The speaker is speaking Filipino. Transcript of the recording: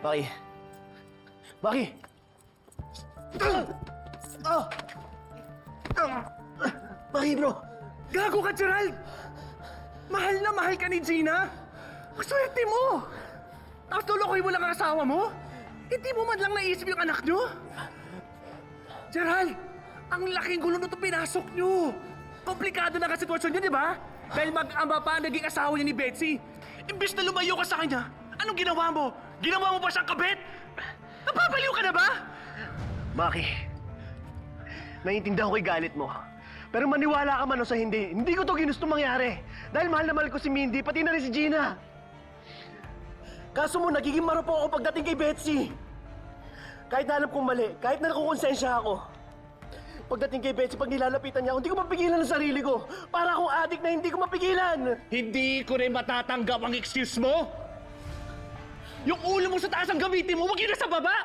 Maki! Maki! Maki, bro! Gago ka, Gerald! Mahal na mahal ka ni Gina! Ang swerte mo! Tapos tulokoy mo lang ang asawa mo? Hindi mo man lang naisip yung anak nyo? Gerald! Ang laking gulo nito pinasok nyo! Komplikado na ka sitwasyon niya, di ba? Dahil mag-ama pa naging asawa niya ni Betsy. Imbis na lumayo ka sa kanya, anong ginawa mo? Ginawa mo pa siyang kabit? Napapaliw ka na ba? Maki, naiintindihan ko yung galit mo. Pero maniwala ka man o sa hindi ko to ginusto mangyari. Dahil mahal na mahal ko si Mindy, pati na rin si Gina. Kaso mo, nagiging marupo ako pagdating kay Betsy. Kahit na alam kong mali, kahit na nakukonsensya ako. Pagdating kay Betsy, pag nilalapitan niya ako, hindi ko mapigilan ang sarili ko. Para akong adik na hindi ko mapigilan. Hindi ko rin matatanggap ang excuse mo! Yung ulo mo sa taas ang gamitin mo, huwag yun na sa baba!